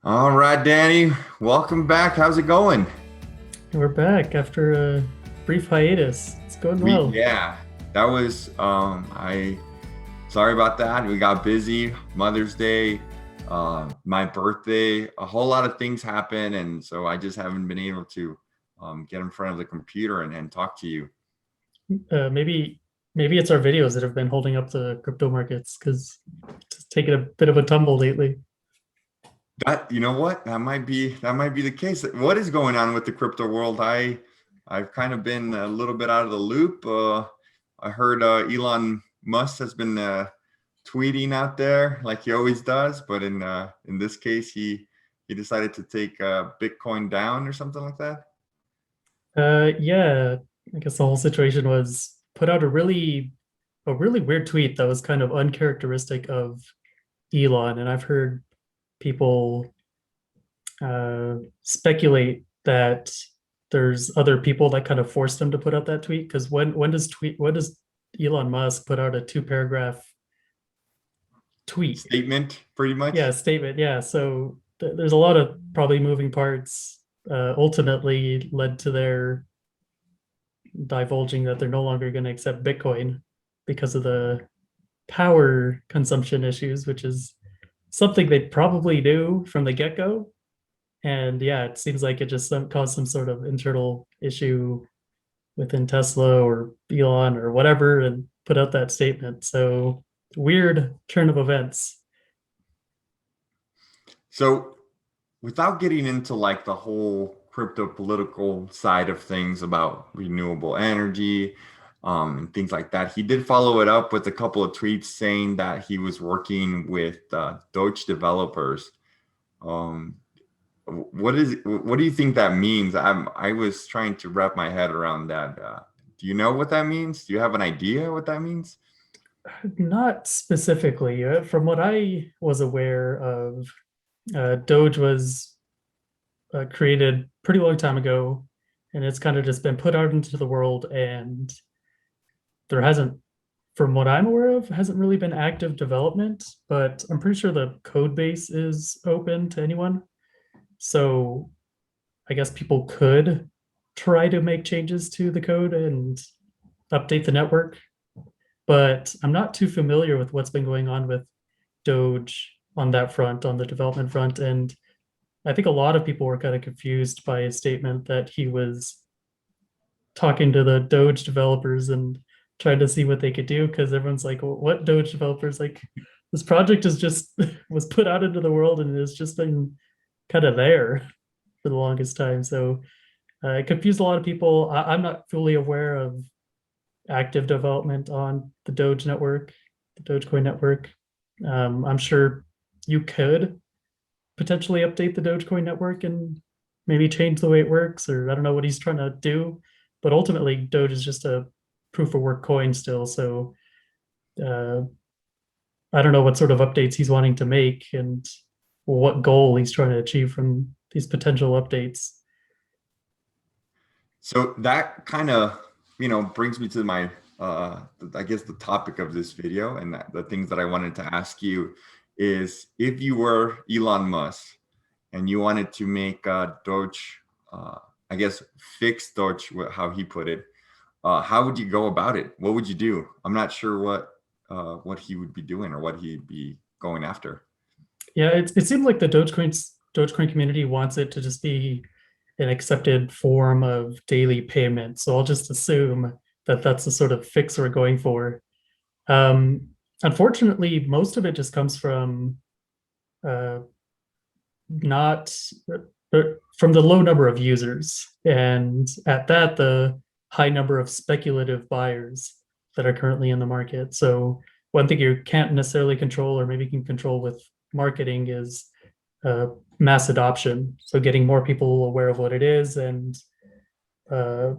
All right, Danny, welcome back. How's it going? We're back after a brief hiatus. It's going We well. yeah, that was I sorry about that. We got busy. Mother's Day, my birthday, a whole lot of things happen, and so I just haven't been able to get in front of the computer and talk to you. Maybe it's our videos that have been holding up the crypto markets because it's taken a bit of a tumble lately. That you know what? That might be the case. What is going on with the crypto world? I've kind of been a little bit out of the loop. I heard Elon Musk has been tweeting out there like he always does, but in this case, he decided to take Bitcoin down or something like that. Yeah, I guess the whole situation was put out a really weird tweet that was kind of uncharacteristic of Elon, and I've heard people speculate that there's other people that kind of forced him to put out that tweet because when does Elon Musk put out a two-paragraph tweet? Statement, pretty Yeah, much. statement. Yeah. So there's a lot of probably moving parts. Ultimately led to their divulging that they're no longer going to accept Bitcoin because of the power consumption issues, which is something they probably knew from the get-go. And yeah, it seems like it just caused some sort of internal issue within Tesla or Elon or whatever and put out that statement. So weird turn of events. So without getting into like the whole crypto political side of things about renewable energy and things like that, he did follow it up with a couple of tweets saying that he was working with Doge developers. Um, what do you think that means? I was trying to wrap my head around that. Do you know what that means? Do you have an idea what that means? Not specifically. From what I was aware of, Doge was created pretty long time ago, and it's kind of just been put out into the world. And there hasn't, from what I'm aware of, hasn't really been active development. But I'm pretty sure the code base is open to anyone. So I guess people could try to make changes to the code and update the network. But I'm not too familiar with what's been going on with Doge on that front, on the development front. And I think a lot of people were kind of confused by his statement that he was talking to the Doge developers and trying to see what they could do because everyone's like, well, what Doge developers? Like, this project is just was put out into the world and it's just been kind of there for the longest time. So it confused a lot of people. I'm not fully aware of active development on the Doge network, the Dogecoin network. I'm sure you could potentially update the Dogecoin network and maybe change the way it works, or I don't know what he's trying to do. But ultimately, Doge is just a proof of work coin still. So uh, I don't know what sort of updates he's wanting to make and what goal he's trying to achieve from these potential updates. So that kind of, brings me to my, I guess the topic of this video and the things that I wanted to ask you is if you were Elon Musk and you wanted to make Doge, I guess, fix Doge, how he put it, how would you go about it? What would you do? I'm not sure what he would be doing or what he'd be going after. Yeah, it seemed like the Dogecoin community wants it to just be an accepted form of daily payment. So I'll just assume that that's the sort of fix we're going for. Um, Unfortunately, most of it just comes from uh, not from the low number of users, and at that, the high number of speculative buyers that are currently in the market. So one thing you can't necessarily control, or maybe can control with marketing, is uh, mass adoption. So getting more people aware of what it is and uh,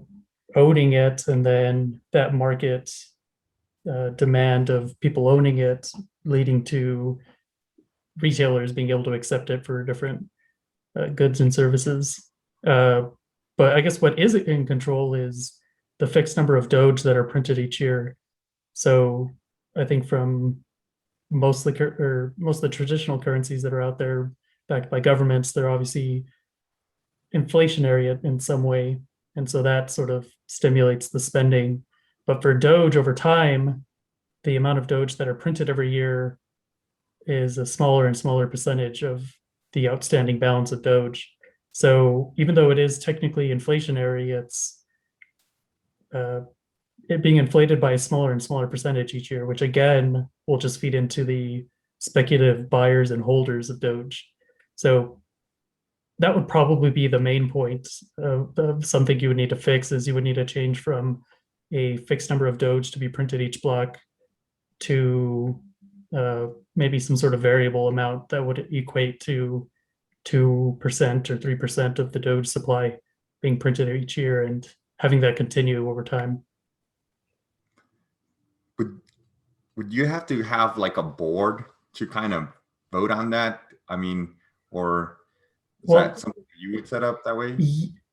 owning it, and then that market demand of people owning it leading to retailers being able to accept it for different goods and services. Uh, but I guess what is in control is the fixed number of Doge that are printed each year. So I think from most of the traditional currencies that are out there, backed by governments, they're obviously inflationary in some way. And so that sort of stimulates the spending. But for Doge over time, the amount of Doge that are printed every year is a smaller and smaller percentage of the outstanding balance of Doge. So even though it is technically inflationary, it's uh, it being inflated by a smaller and smaller percentage each year, which again will just feed into the speculative buyers and holders of Doge. So that would probably be the main point of something you would need to fix is you would need to change from a fixed number of Doge to be printed each block to maybe some sort of variable amount that would equate to 2% or 3% of the Doge supply being printed each year and having that continue over time. Would would you have to have like a board to kind of vote on that? I mean, or is that Well, something you would set up that way?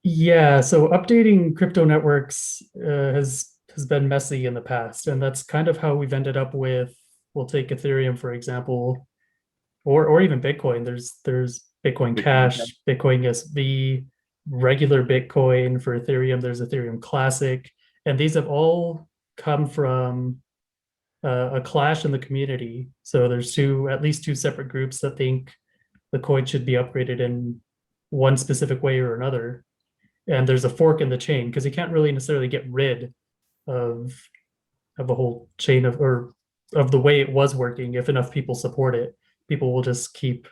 yeah, so updating crypto networks has been messy in the past, and that's kind of how we've ended up with. We'll take Ethereum for example, or even Bitcoin. There's Bitcoin Bitcoin Cash? Cash, Bitcoin SV, regular Bitcoin for Ethereum. There's Ethereum Classic, and these have all come from a clash in the community. So there's at least two separate groups that think the coin should be upgraded in one specific way or another. And there's a fork in the chain because you can't really necessarily get rid of a whole chain of the way it was working. If enough people support it, people will just keep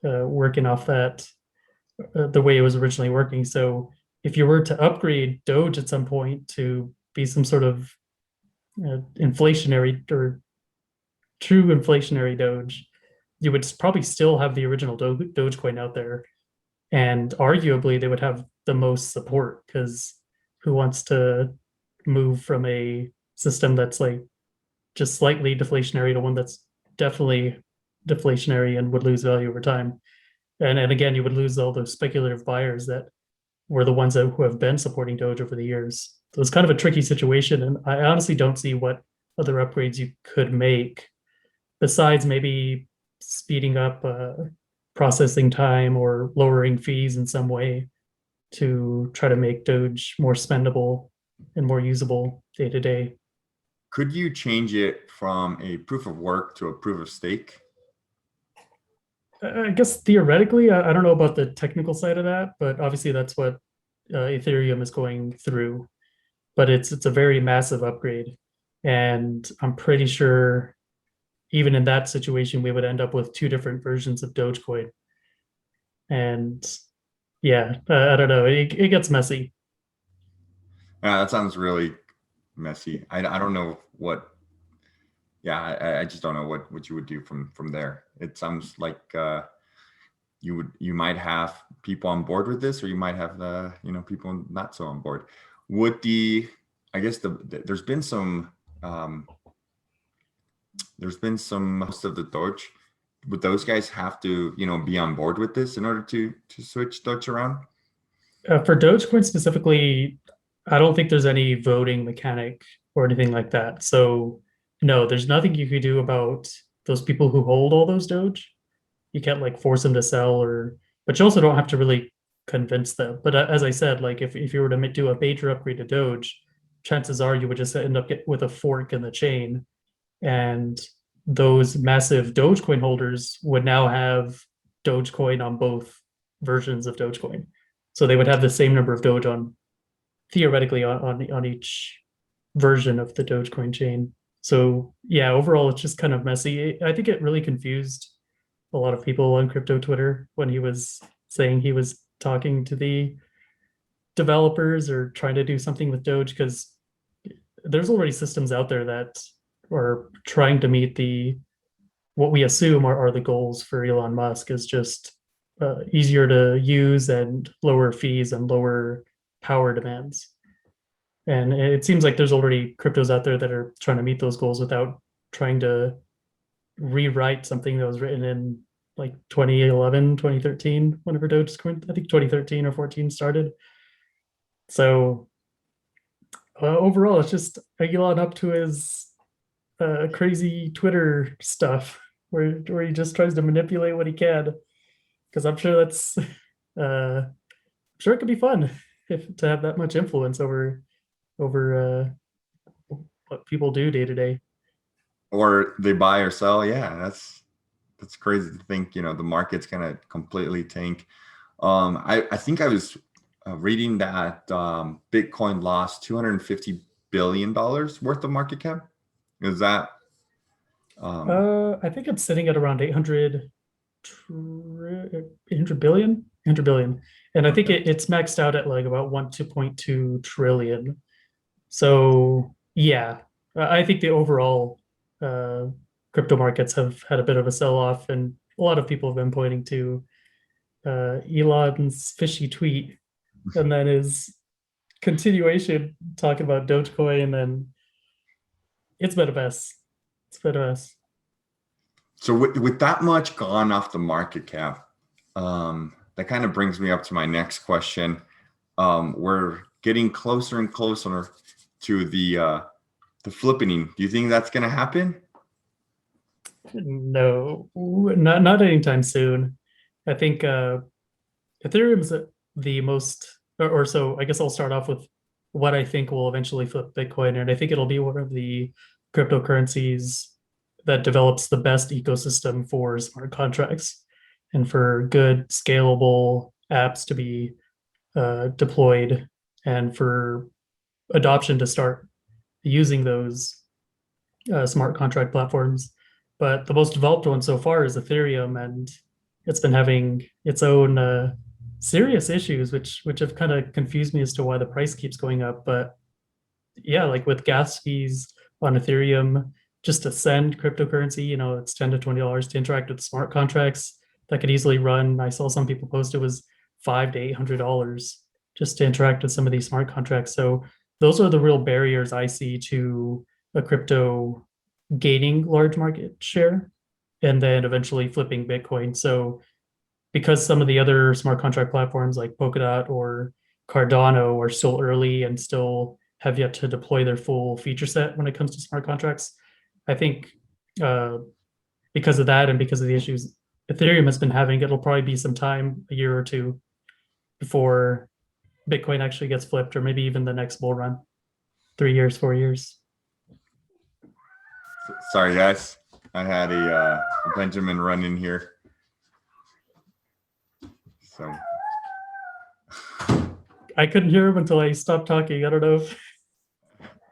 working off that the way it was originally working. So if you were to upgrade Doge at some point to be some sort of inflationary or true inflationary Doge, you would probably still have the original Dogecoin out there, and arguably they would have the most support because who wants to move from a system that's like just slightly deflationary to one that's definitely deflationary and would lose value over time. And again, you would lose all those speculative buyers that were the ones who have been supporting Doge over the years. So it's kind of a tricky situation, and I honestly don't see what other upgrades you could make besides maybe speeding up processing time or lowering fees in some way to try to make Doge more spendable and more usable day to day. Could you change it from a proof of work to a proof of stake? I guess theoretically, I don't know about the technical side of that, but obviously that's what Ethereum is going through. But it's a very massive upgrade, and I'm pretty sure even in that situation we would end up with two different versions of Dogecoin. And yeah, I don't know. It gets messy. Yeah, that sounds really messy. I don't know what. Yeah, I just don't know what you would do from there. It sounds like you might have people on board with this, or you might have people not so on board. Would I guess there's been some most of the Doge. Would those guys have to be on board with this in order to switch Doge around? For Dogecoin specifically, I don't think there's any voting mechanic or anything like that. So no, there's nothing you could do about those people who hold all those Doge. You can't like force them to sell, or but you also don't have to really convince them. But as I said, like if you were to do a major upgrade to Doge, chances are you would just end up with a fork in the chain, and those massive Dogecoin holders would now have Dogecoin on both versions of Dogecoin. So they would have the same number of Doge on theoretically on each version of the Dogecoin chain. So yeah, overall it's just kind of messy. I think it really confused a lot of people on crypto Twitter when he was saying he was talking to the developers or trying to do something with Doge, because there's already systems out there that are trying to meet what we assume are the goals for Elon Musk is just easier to use and lower fees and lower power demands. And it seems like there's already cryptos out there that are trying to meet those goals without trying to rewrite something that was written in like 2011, 2013, whenever Dogecoin, I think 2013 or 14 started. So overall, it's just Elon up to his crazy Twitter stuff where he just tries to manipulate what he can. because I'm sure that's I'm sure it could be fun if to have that much influence over what people do day to day. Or they buy or sell. Yeah, that's crazy to think. The market's gonna completely tank. I think I was reading that Bitcoin lost $250 billion worth of market cap. Is that um, I think it's sitting at around 800 billion, 100 billion. And I think okay? it's maxed out at like about 2.2 trillion. So yeah, I think the overall uh, crypto markets have had a bit of a sell-off, and a lot of people have been pointing to Elon's fishy tweet and then his continuation talking about Dogecoin, and it's been a mess. It's been a mess. So with that much gone off the market cap, that kind of brings me up to my next question. We're getting closer and closer to the flippening. Do you think that's going to happen? No, not anytime soon. I think Ethereum's the most, or so. I guess I'll start off with what I think will eventually flip Bitcoin, and I think it'll be one of the cryptocurrencies that develops the best ecosystem for smart contracts and for good scalable apps to be deployed, and for adoption to start using those smart contract platforms. But the most developed one so far is Ethereum, and it's been having its own serious issues, which have kind of confused me as to why the price keeps going up. But yeah, like with gas fees on Ethereum, just to send cryptocurrency, it's $10 to $20 to interact with smart contracts. That could easily run. I saw some people post it was $500 to $800 just to interact with some of these smart contracts. So those are the real barriers I see to a crypto gaining large market share and then eventually flipping Bitcoin. So because some of the other smart contract platforms like Polkadot or Cardano are still early and still have yet to deploy their full feature set when it comes to smart contracts, I think uh, because of that and because of the issues Ethereum has been having, it'll probably be some time, a year or two, before Bitcoin actually gets flipped, or maybe even the next bull run, 3 years, 4 years. Sorry, guys. I had a Benjamin run in here. So I couldn't hear him until I stopped talking. I don't know.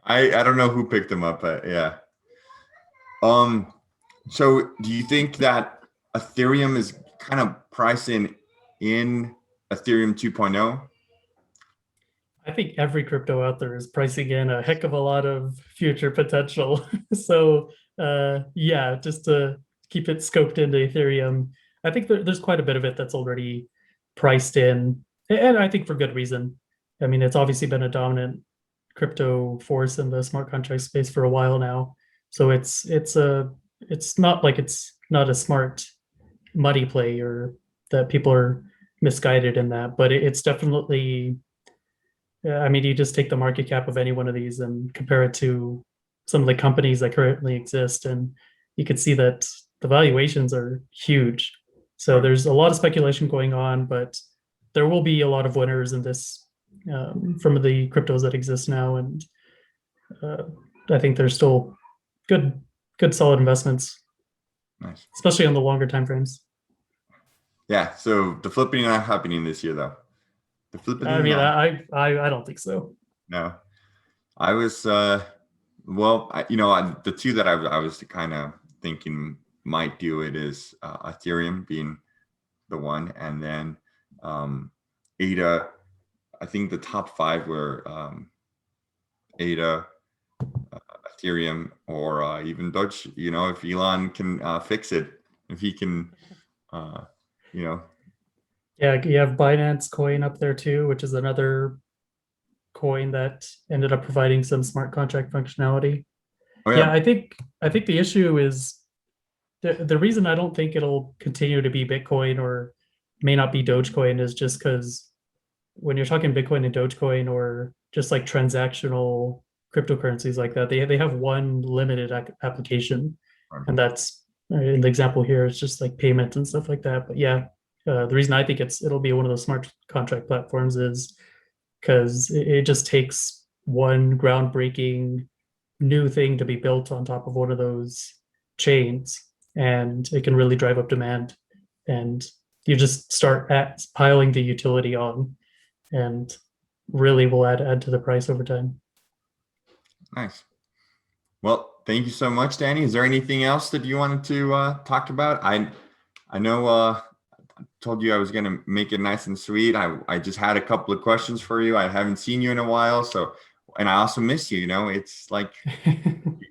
I don't know who picked him up, but yeah. So do you think that Ethereum is kind of pricing in Ethereum 2.0? I think every crypto out there is pricing in a heck of a lot of future potential. So yeah, just to keep it scoped into Ethereum, I think there's quite a bit of it that's already priced in, and I think for good reason. I mean, it's obviously been a dominant crypto force in the smart contract space for a while now. So it's not like it's not a smart money play or that people are misguided in that, but it's definitely, yeah, I mean, you just take the market cap of any one of these and compare it to some of the companies that currently exist, and you can see that the valuations are huge. So Right. there's a lot of speculation going on, but there will be a lot of winners in this from the cryptos that exist now, and uh, I think there's still good, good, solid investments, Nice. especially on the longer time frames. Yeah. So the flipping not happening this year, though. The I flipping mean, not. I don't think so. No. I was well, the two that I was kind of thinking might do it is Ethereum being the one, and then ADA. I think the top five were ADA, Ethereum, or even Doge. If Elon can fix it, if he can, uh, you know, Yeah, you have Binance Coin up there too, which is another coin that ended up providing some smart contract functionality. oh Yeah, yeah, I think the issue is the reason I don't think it'll continue to be Bitcoin or may not be Dogecoin is just because when you're talking Bitcoin and Dogecoin or just like transactional cryptocurrencies like that, they have one limited application, right. and that's in the example here, it's just like payments and stuff like that. But yeah, The reason I think it'll be one of those smart contract platforms is because it just takes one groundbreaking new thing to be built on top of one of those chains, and it can really drive up demand. And you just start at piling the utility on, and really will add to the price over time. Nice. Well, thank you so much, Danny. Is there anything else that you wanted to talk about? I know told you I was going to make it nice and sweet. I just had a couple of questions for you. I haven't seen you in a while, so and I also miss you. You know, it's like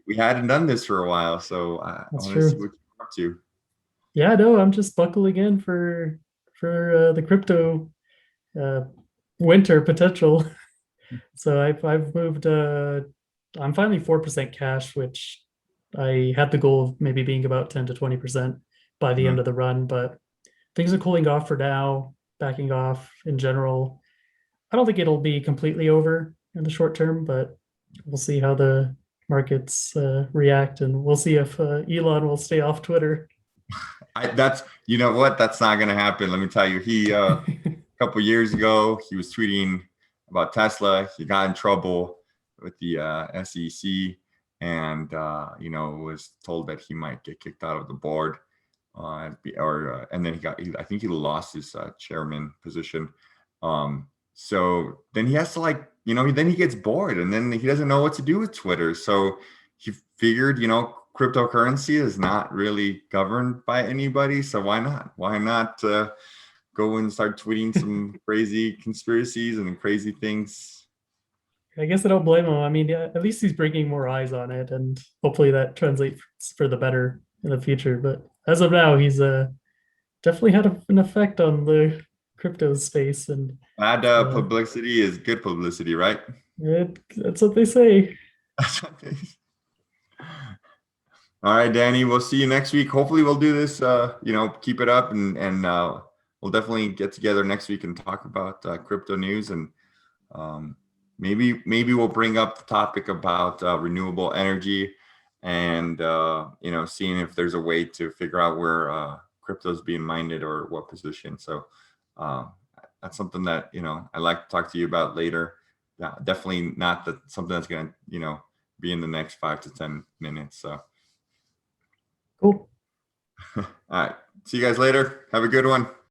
we hadn't done this for a while, so I That's want to see true. what you're up to. Yeah, no, I'm just buckling in for the crypto uh, winter potential. So I've moved. I'm finally 4% cash, which I had the goal of maybe being about 10 to 20% by the end Mhm. of the run, but things are cooling off for now, backing off in general. I don't think it'll be completely over in the short term, but we'll see how the markets react, and we'll see if Elon will stay off Twitter. That's you know what? That's not going to happen. Let me tell you. He a couple years ago he was tweeting about Tesla. He got in trouble with the SEC, and was told that he might get kicked out of the board. And then I think he lost his chairman position. So then he has to then he gets bored and then he doesn't know what to do with Twitter. So he figured, cryptocurrency is not really governed by anybody. So why not? Why not go and start tweeting some crazy conspiracies and crazy things? I guess I don't blame him. I mean, yeah, at least he's bringing more eyes on it, and hopefully that translates for the better in the future. But as of now, he's definitely had an effect on the crypto space, and Bad uh, publicity is good publicity, right? that's what they say. That's what they All right, Danny, we'll see you next week. Hopefully we'll do this, keep it up and we'll definitely get together next week and talk about crypto news and um, maybe we'll bring up the topic about renewable energy and, seeing if there's a way to figure out where crypto is being mined or what position. So uh, that's something that, I'd like to talk to you about later. Yeah, definitely not something that's going to, be in the next 5 to 10 minutes. So. Cool. All right. See you guys later. Have a good one.